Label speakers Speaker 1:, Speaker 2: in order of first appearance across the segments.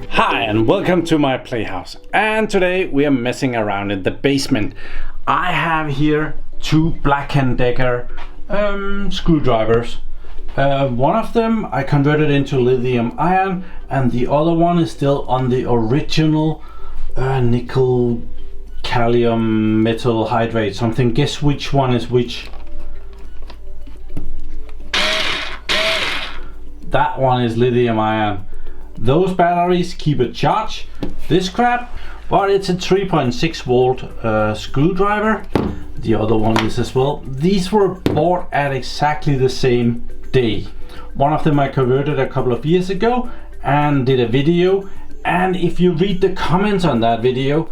Speaker 1: Hi and welcome to my playhouse, and today we are messing around in the basement. I have here two Black & Decker screwdrivers. One of them I converted into lithium ion, and the other one is still on the original nickel calcium metal hydrate something. Guess which one is which? That one is lithium ion. Those batteries keep a charge. This crap, but it's a 3.6 volt screwdriver. The other one is as well. These were bought at exactly the same day. One of them I converted a couple of years ago and did a video. And if you read the comments on that video,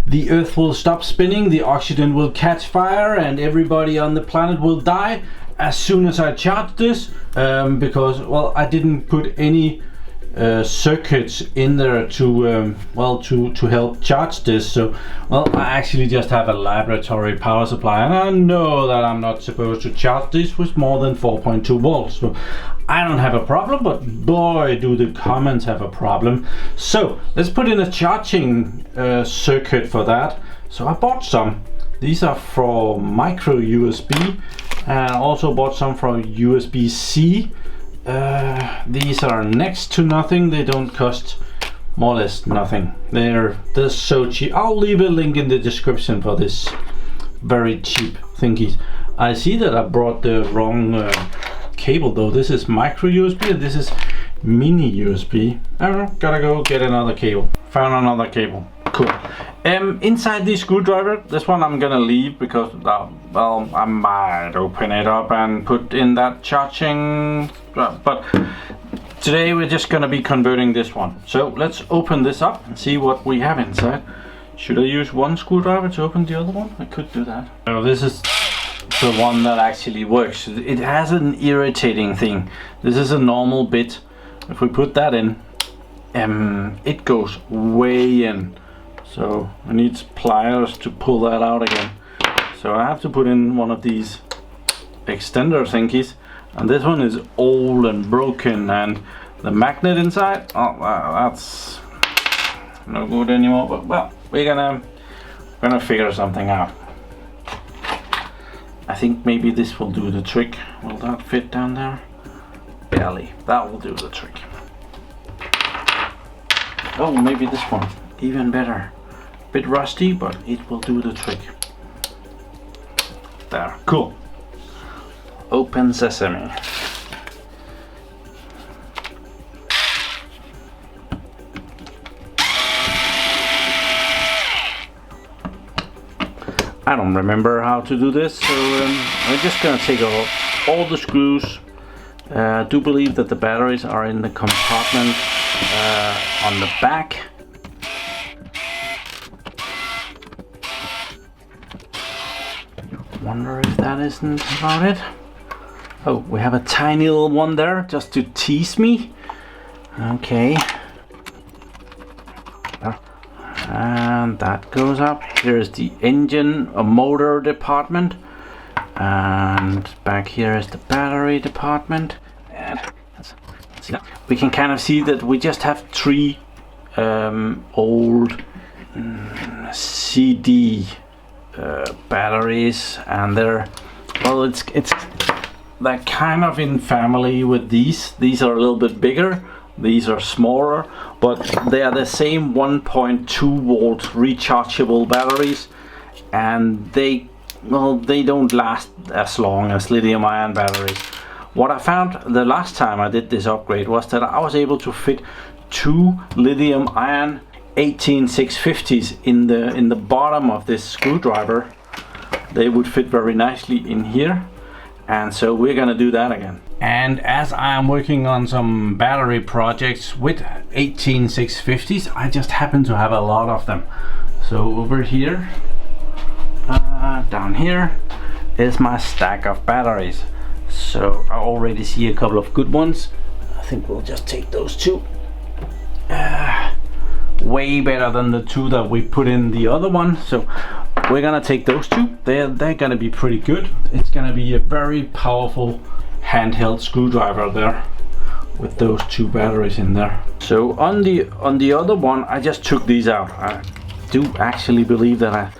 Speaker 1: the earth will stop spinning, the oxygen will catch fire, and everybody on the planet will die as soon as I charge this, because, well, I didn't put any circuits in there to help charge this. So, well, I actually just have a laboratory power supply, and I know that I'm not supposed to charge this with more than 4.2 volts. So I don't have a problem, but boy do the comments have a problem. So let's put in a charging circuit for that. So I bought some. These are for micro USB, and also bought some from USB-C. These are next to nothing. They don't cost more or less nothing. They're so cheap. I'll leave a link in the description for this very cheap thingies. I see that I brought the wrong cable though. This is micro USB and this is mini USB. I don't know, gotta go get another cable. Found another cable. Cool. Inside the screwdriver, this one I'm gonna leave because, well, I might open it up and put in that charging, but today we're just gonna be converting this one. So let's open this up and see what we have inside. Should I use one screwdriver to open the other one? I could do that. So this is the one that actually works. It has an irritating thing. This is a normal bit. If we put that in, it goes way in. So I need pliers to pull that out again. So I have to put in one of these extender thingies, and this one is old and broken, and the magnet inside, oh, that's no good anymore. But well, we're gonna figure something out. I think maybe this will do the trick. Will that fit down there? Barely. That will do the trick. Oh, maybe this one, even better. Bit rusty, but it will do the trick. There, cool. Open sesame. I don't remember how to do this, so I'm just gonna take off all the screws. I do believe that the batteries are in the compartment on the back. Wonder if that isn't about it. Oh, we have a tiny little one there just to tease me. Okay. And that goes up. Here's the engine or motor department. And back here is the battery department. And let's see that. We can kind of see that we just have three old CD batteries, and they're, well, it's they're kind of in family with these. These are a little bit bigger, these are smaller, but they are the same 1.2 volt rechargeable batteries, and they don't last as long as lithium ion batteries. What I found the last time I did this upgrade was that I was able to fit two lithium ion 18650s in the bottom of this screwdriver. They would fit very nicely in here, and so we're gonna do that again. And as I am working on some battery projects with 18650s, I just happen to have a lot of them. So over here, down here is my stack of batteries. So I already see a couple of good ones. I think we'll just take those two. Way better than the two that we put in the other one. So we're gonna take those two. They're gonna be pretty good. It's gonna be a very powerful handheld screwdriver there with those 2 batteries in there. So on the other one, I just took these out. I do actually believe that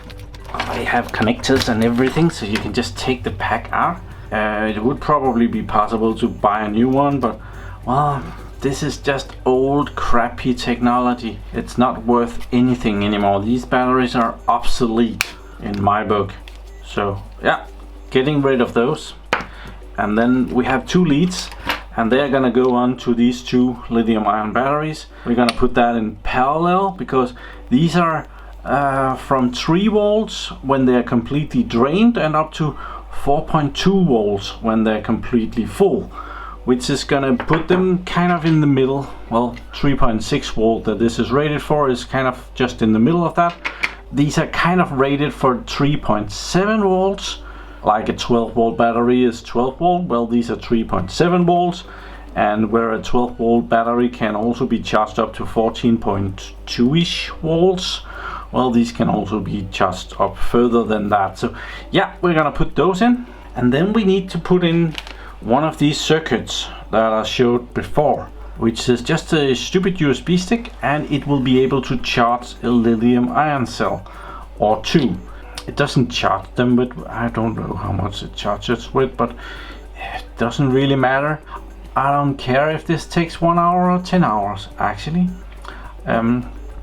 Speaker 1: I have connectors and everything, so you can just take the pack out. It would probably be possible to buy a new one, but well, this is just old crappy technology. It's not worth anything anymore. These batteries are obsolete in my book. So yeah, getting rid of those. And then we have 2 leads, and they're gonna go on to these 2 lithium-ion batteries. We're gonna put that in parallel because these are from 3 volts when they're completely drained and up to 4.2 volts when they're completely full, which is gonna put them kind of in the middle. Well, 3.6 volt that this is rated for is kind of just in the middle of that. These are kind of rated for 3.7 volts, like a 12 volt battery is 12 volt. Well, these are 3.7 volts, and where a 12 volt battery can also be charged up to 14.2-ish volts, well, these can also be charged up further than that. So yeah, we're gonna put those in, and then we need to put in one of these circuits that I showed before, which is just a stupid USB stick, and it will be able to charge a lithium ion cell or 2. It doesn't charge them, but I don't know how much it charges with, but it doesn't really matter. I don't care if this takes 1 hour or 10 hours actually.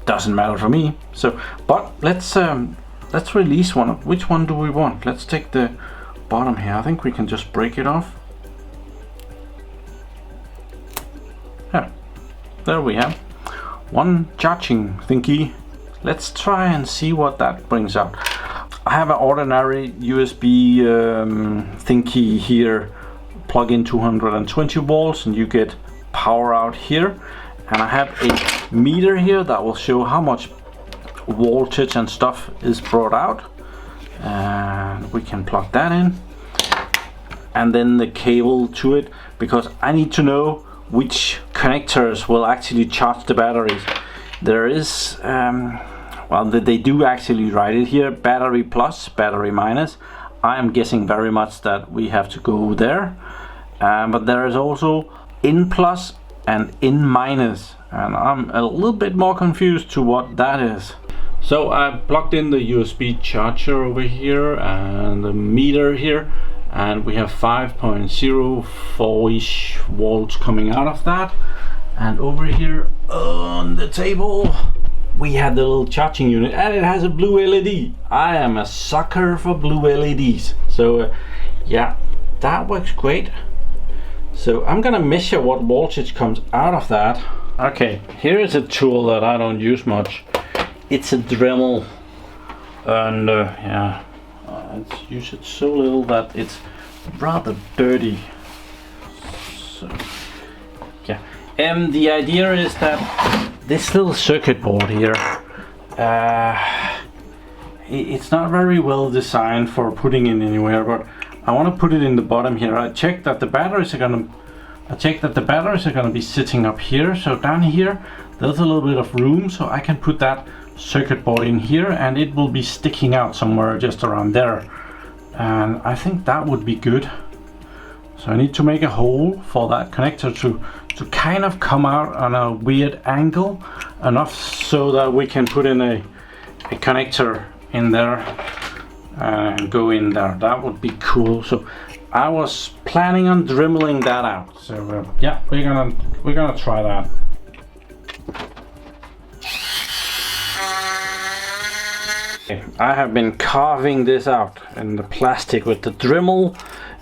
Speaker 1: Doesn't matter for me. So, but let's release one. Which one do we want? Let's take the bottom here. I think we can just break it off. Yeah, there we have one charging thingy. Let's try and see what that brings out. I have an ordinary USB thingy here, plug in 220 volts, and you get power out here. And I have a meter here that will show how much voltage and stuff is brought out, and we can plug that in, and then the cable to it, because I need to know which connectors will actually charge the batteries. There is well, they do actually write it here, battery plus, battery minus. I am guessing very much that we have to go there, but there is also in plus and in minus, and I'm a little bit more confused to what that is. So I plugged in the USB charger over here and the meter here, and we have 5.04-ish volts coming out of that. And over here on the table we have the little charging unit, and it has a blue LED. I am a sucker for blue LEDs, so yeah, that works great. So I'm gonna measure what voltage comes out of that. Okay, here is a tool that I don't use much. It's a Dremel, and yeah, I use it so little that it's rather dirty. So yeah, the idea is that this little circuit board here, it's not very well designed for putting in anywhere, but I want to put it in the bottom here. I checked that the batteries are gonna be sitting up here. So down here there's a little bit of room, so I can put that circuit board in here, and it will be sticking out somewhere just around there. And I think that would be good. So I need to make a hole for that connector to kind of come out on a weird angle enough so that we can put in a connector in there and go in there. That would be cool. So I was planning on dremeling that out. So yeah, we're gonna try that. Okay, I have been carving this out in the plastic with the Dremel.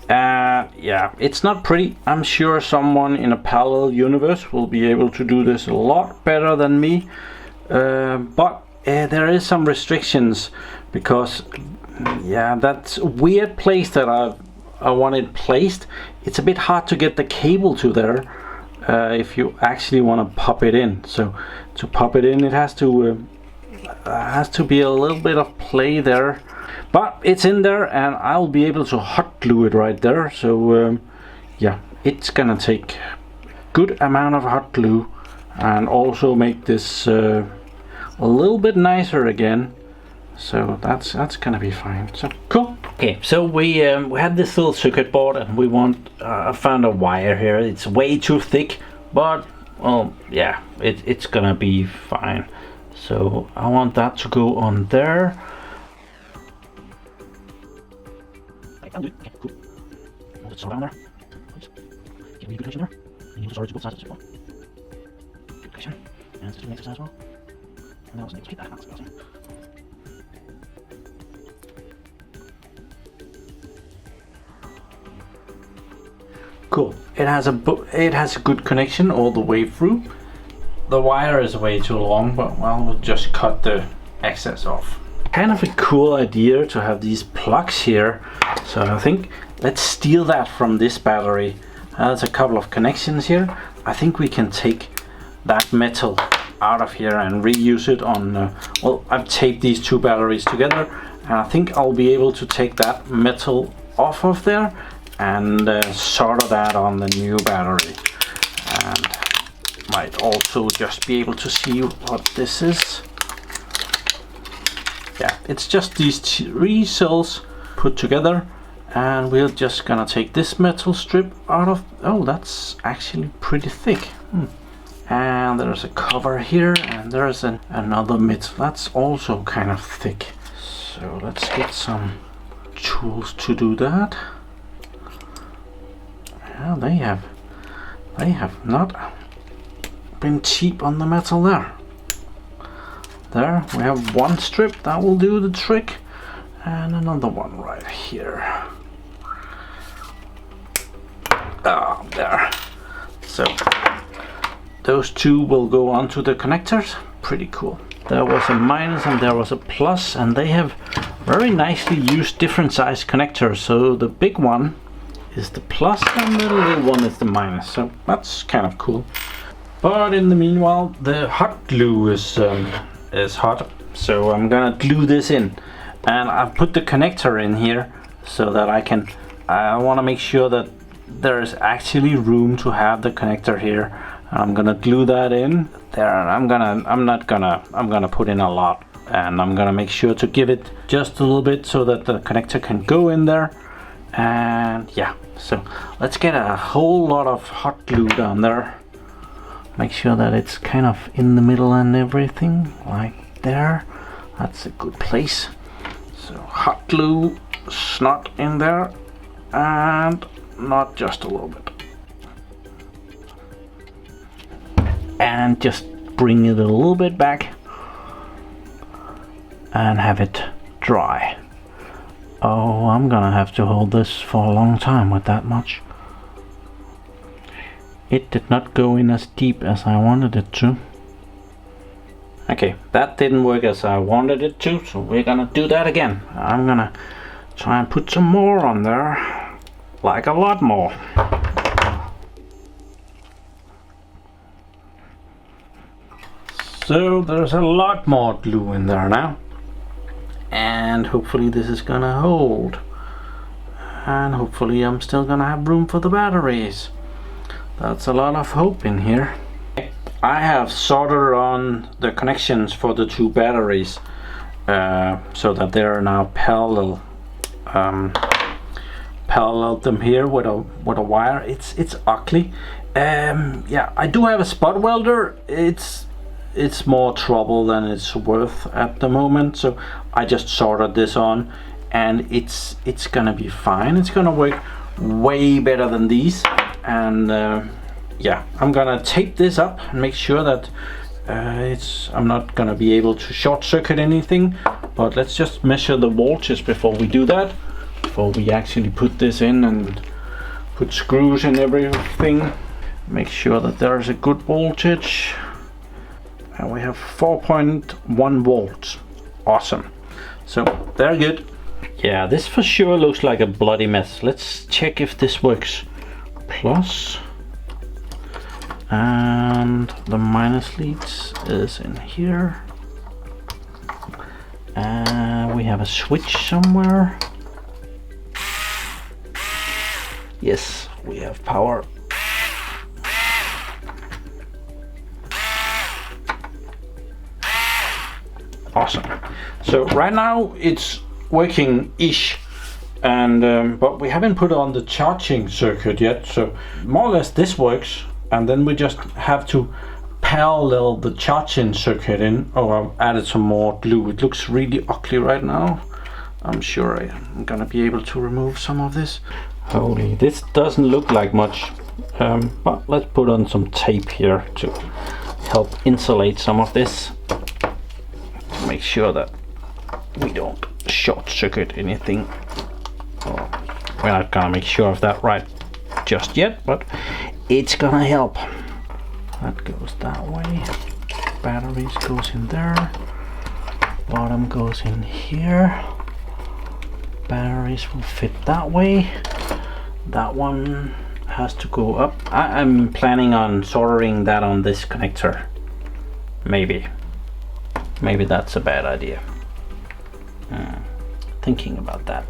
Speaker 1: Yeah, it's not pretty. I'm sure someone in a parallel universe will be able to do this a lot better than me, but there is some restrictions, because yeah, that's a weird place that I want it placed. It's a bit hard to get the cable to there if you actually want to pop it in. So to pop it in, it has to be a little bit of play there, but it's in there, and I'll be able to hot glue it right there. So yeah, it's gonna take a good amount of hot glue and also make this a little bit nicer again. So that's gonna be fine. So cool. Okay, so we have this little circuit board, and we want I found a wire here. It's way too thick, but well, yeah, it's gonna be fine. So I want that to go on there. Okay, cool. Hold it so down there. Please. Give me a good connection there. And use the to both sides of the circle. Good connection. And let's do the next side as well. And then also need to keep that. That's awesome. Cool. It has a good connection all the way through. The wire is way too long, but well, we'll just cut the excess off. Kind of a cool idea to have these plugs here. So I think let's steal that from this battery. There's a couple of connections here. I think we can take that metal out of here and reuse it on, well, I've taped these two batteries together, and I think I'll be able to take that metal off of there and solder that on the new battery. And might also just be able to see what this is. Yeah, it's just these three cells put together, and we're just gonna take this metal strip out of, oh, that's actually pretty thick. And there's a cover here, and there's another metal that's also kind of thick. So let's get some tools to do that. Yeah, they have not been cheap on the metal there. There we have one strip that will do the trick, and another one right here. Ah, there. So those two will go onto the connectors. Pretty cool. There was a minus and there was a plus, and they have very nicely used different size connectors. So the big one is the plus and the little one is the minus. So that's kind of cool. But in the meanwhile, the hot glue is hot, so I'm gonna glue this in, and I've put the connector in here so that I want to make sure that there is actually room to have the connector here. I'm gonna glue that in there, and I'm gonna put in a lot, and I'm gonna make sure to give it just a little bit so that the connector can go in there. And yeah, so let's get a whole lot of hot glue down there. Make sure that it's kind of in the middle and everything, like there. That's a good place. So hot glue, snot in there, and not just a little bit. And just bring it a little bit back and have it dry. Oh, I'm gonna have to hold this for a long time with that much. It did not go in as deep as I wanted it to. Okay, that didn't work as I wanted it to, so we're gonna do that again. I'm gonna try and put some more on there, like a lot more. So there's a lot more glue in there now, and hopefully this is gonna hold, and hopefully I'm still gonna have room for the batteries. That's a lot of hope in here. I have soldered on the connections for the two batteries so that they're now parallel. Parallel them here with a wire. It's ugly. Yeah, I do have a spot welder. It's more trouble than it's worth at the moment, so I just soldered this on, and it's gonna be fine. It's gonna work way better than these. And yeah, I'm gonna tape this up and make sure that I'm not gonna be able to short circuit anything, but let's just measure the voltage before we do that, before we actually put this in and put screws and everything. Make sure that there is a good voltage, and we have 4.1 volts. Awesome. So very good. Yeah, this for sure looks like a bloody mess. Let's check if this works. Plus, and the minus leads is in here, and we have a switch somewhere. Yes, we have power. Awesome. So right now it's working ish, and but we haven't put on the charging circuit yet, so more or less this works, and then we just have to parallel the charging circuit in. Oh, I've added some more glue. It looks really ugly right now. I'm sure I'm gonna be able to remove some of this. Holy, this doesn't look like much, but let's put on some tape here to help insulate some of this. Make sure that we don't short circuit anything. Oh, we're not gonna make sure of that right just yet, but it's gonna help. That goes that way. Batteries goes in there. Bottom goes in here. Batteries will fit that way. That one has to go up. I'm planning on soldering that on this connector. Maybe that's a bad idea. Thinking about that.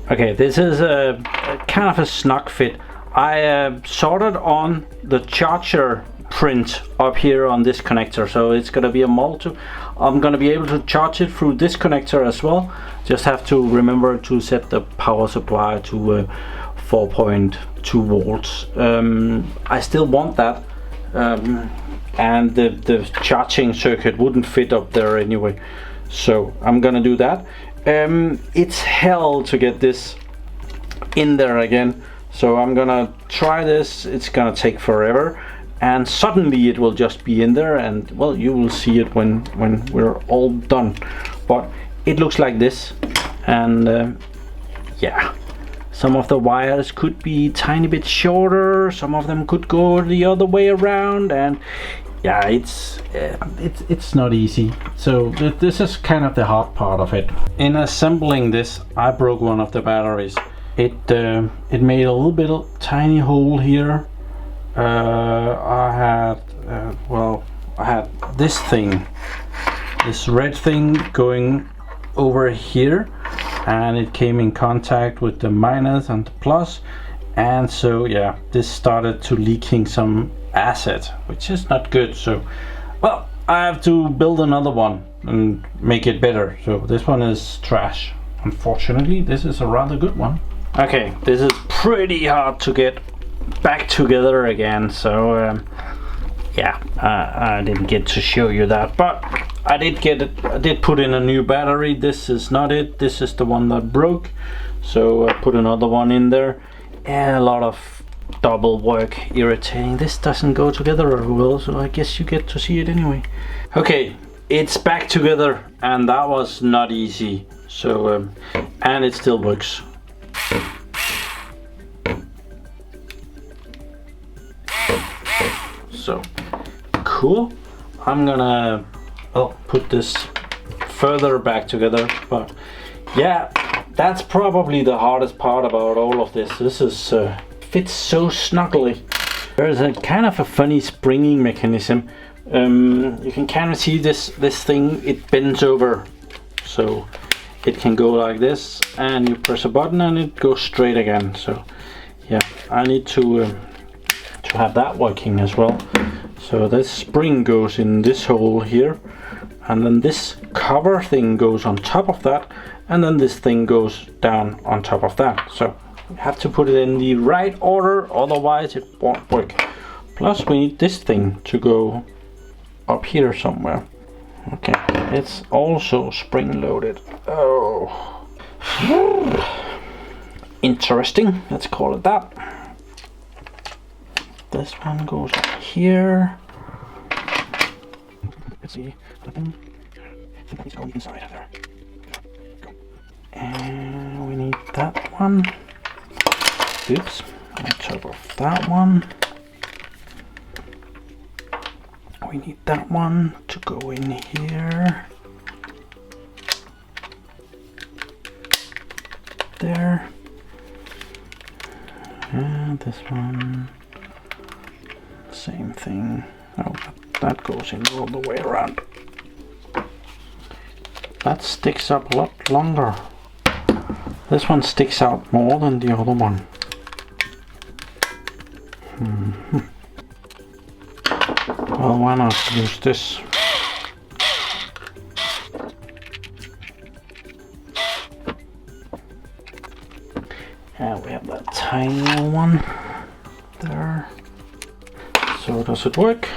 Speaker 1: Okay, this is a kind of a snug fit. I soldered on the charger print up here on this connector, so it's gonna be a multi. I'm gonna be able to charge it through this connector as well. Just have to remember to set the power supply to 4.2 volts. I still want that, and the charging circuit wouldn't fit up there anyway, so I'm gonna do that. It's hell to get this in there again, so I'm gonna try this. It's gonna take forever, and suddenly it will just be in there, and well, you will see it when we're all done. But it looks like this, and yeah, some of the wires could be a tiny bit shorter, some of them could go the other way around, and yeah, it's not easy. So this is kind of the hard part of it. In assembling this, I broke one of the batteries. It made a little bit of tiny hole here. I had this thing, this red thing going over here, and it came in contact with the minus and the plus, and so yeah, this started to leaking some acid, which is not good. So well, I have to build another one and make it better. So this one is trash. Unfortunately, this is a rather good one. Okay, this is pretty hard to get back together again, so yeah, I didn't get to show you that, but I did put in a new battery. This is not it, this is the one that broke, so I put another one in there. And a lot of double work, irritating. This doesn't go together very well, so I guess you get to see it anyway. Okay, it's back together, and that was not easy. So and it still works. So cool. I'm gonna put this further back together, but yeah, that's probably the hardest part about all of this. This is fits so snugly. There's a kind of a funny springing mechanism. You can kind of see this thing, it bends over, so it can go like this, and you press a button and it goes straight again. So yeah, I need to have that working as well. So this spring goes in this hole here, and then this cover thing goes on top of that, and then this thing goes down on top of that. So you have to put it in the right order, otherwise it won't work. Plus we need this thing to go up here somewhere. Okay, it's also spring loaded. Oh, interesting, let's call it that. This one goes up here. Let's see, nothing. It's going inside of there. And we need that one. Oops, on top of that one. We need that one to go in here. There. And this one. Same thing. Oh, that goes in all the way around. That sticks up a lot longer. This one sticks out more than the other one. Well, why not use this? So does it work?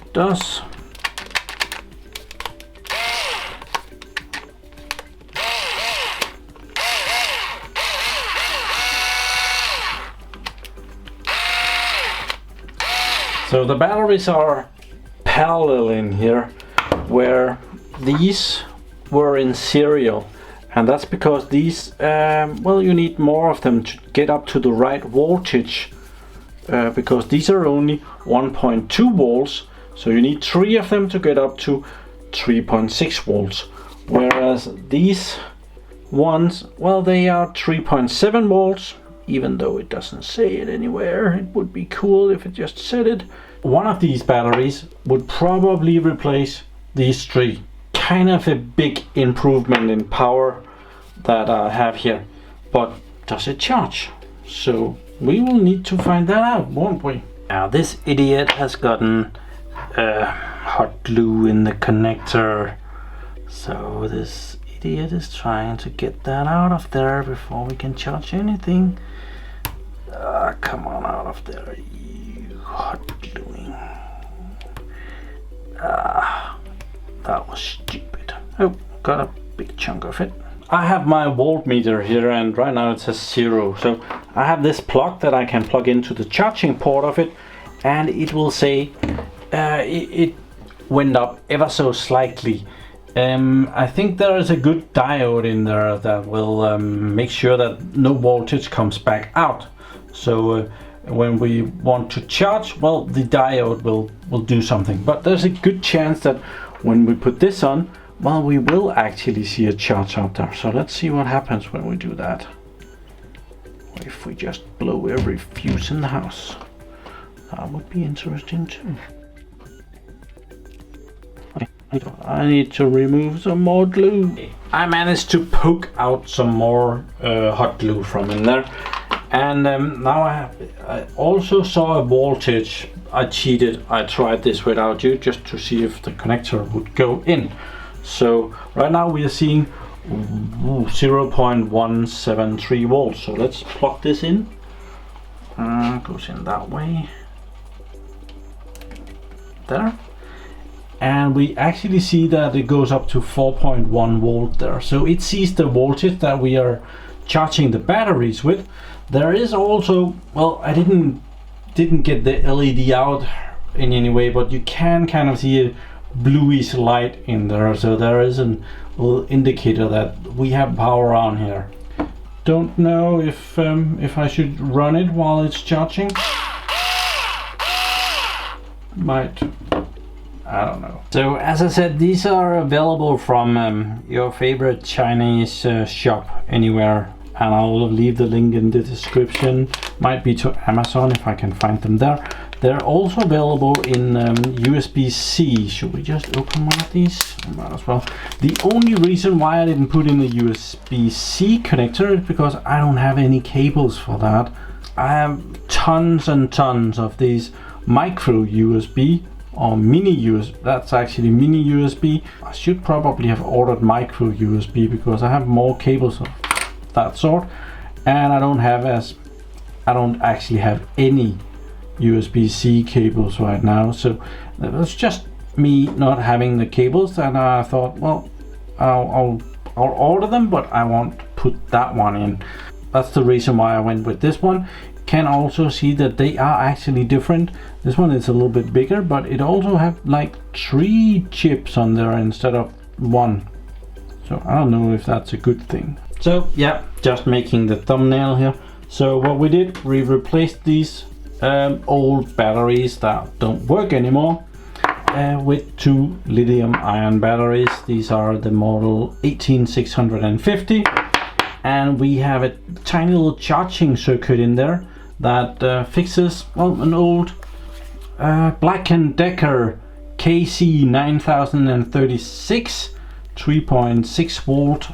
Speaker 1: It does. So the batteries are parallel in here, where these were in serial, and that's because these, well, you need more of them to get up to the right voltage, because these are only 1.2 volts, so you need 3 of them to get up to 3.6 volts, whereas these ones, well, they are 3.7 volts. Even though it doesn't say it anywhere, it would be cool if it just said it. One of these batteries would probably replace these 3. Kind of a big improvement in power that I have here. But does it charge? So we will need to find that out, won't we? Now this idiot has gotten hot glue in the connector. So this idiot is trying to get that out of there before we can charge anything. Come on out of there, you hot gluing. That was stupid. Oh, got a big chunk of it. I have my voltmeter here, and right now it says 0. So I have this plug that I can plug into the charging port of it, and it will say it went up ever so slightly. I think there is a good diode in there that will make sure that no voltage comes back out. So when we want to charge, well, the diode will do something. But there's a good chance that when we put this on, well, we will actually see a charge out there. So let's see what happens when we do that. If we just blow every fuse in the house. That would be interesting too. I need to remove some more glue. I managed to poke out some more hot glue from in there. And now I also saw a voltage. I cheated. I tried this without you just to see if the connector would go in. So right now we are seeing 0.173 volts. So let's plug this in. Goes in that way. There. And we actually see that it goes up to 4.1 volt there. So it sees the voltage that we are charging the batteries with. There is also, well, I didn't get the LED out in any way, but you can kind of see a bluish light in there. So there is a little indicator that we have power on here. Don't know if I should run it while it's charging. Might. I don't know. So as I said, these are available from your favorite Chinese shop anywhere, and I'll leave the link in the description. Might be to Amazon if I can find them there. They're also available in USB-C. Should we just open one of these? Might as well. The only reason why I didn't put in the USB-C connector is because I don't have any cables for that. I have tons and tons of these micro USB or mini USB. That's actually mini USB. I should probably have ordered micro USB because I have more cables of that sort, and I don't actually have any USB-C cables right now. So it was just me not having the cables, and I thought, well, I'll order them, but I won't put that one in. That's the reason why I went with this one. Can also see that they are actually different. This one is a little bit bigger, but it also have like 3 chips on there instead of 1. So I don't know if that's a good thing. So yeah, just making the thumbnail here. So what we did, we replaced these old batteries that don't work anymore with 2 lithium-ion batteries. These are the model 18650, and we have a tiny little charging circuit in there that fixes, well, an old Black & Decker KC9036 3.6 volt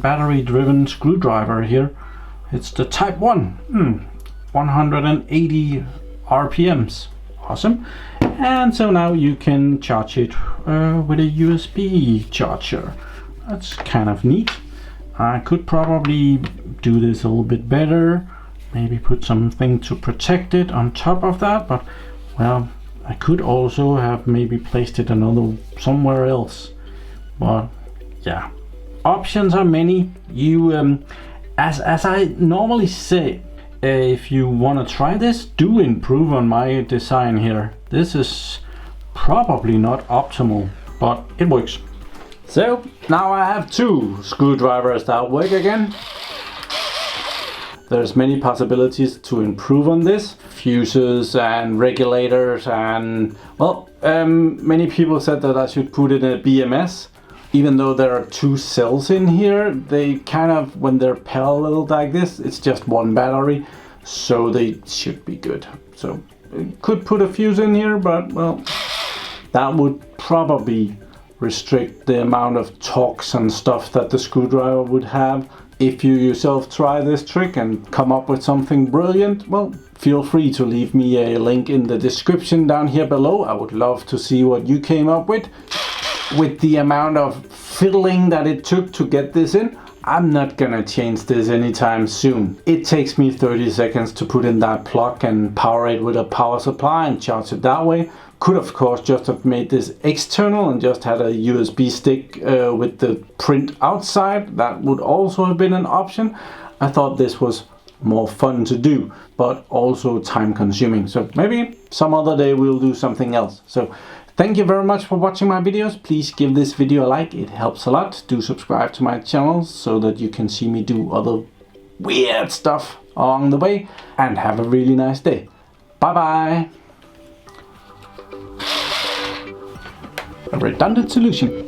Speaker 1: battery driven screwdriver here. It's the type 1, 180 RPMs. Awesome. And so now you can charge it with a USB charger. That's kind of neat. I could probably do this a little bit better. maybe put something to protect it on top of that, but well, I could also have maybe placed it somewhere else. But yeah, options are many. You as I normally say, if you want to try this, do improve on my design here. This is probably not optimal, but it works. So now I have 2 screwdrivers that work again. There's many possibilities to improve on this. Fuses and regulators and, well, many people said that I should put in a BMS. Even though there are 2 cells in here, they kind of, when they're parallel like this, it's just 1 battery, so they should be good. So could put a fuse in here, but well, that would probably restrict the amount of torques and stuff that the screwdriver would have. If you yourself try this trick and come up with something brilliant, well, feel free to leave me a link in the description down here below. I would love to see what you came up with. With the amount of fiddling that it took to get this in, I'm not gonna change this anytime soon. It takes me 30 seconds to put in that plug and power it with a power supply and charge it that way. Could of course just have made this external and just had a USB stick with the print outside. That would also have been an option. I thought this was more fun to do, but also time consuming. So maybe some other day we'll do something else. So thank you very much for watching my videos. Please give this video a like, it helps a lot. Do subscribe to my channel so that you can see me do other weird stuff along the way. And have a really nice day. Bye bye. A redundant solution.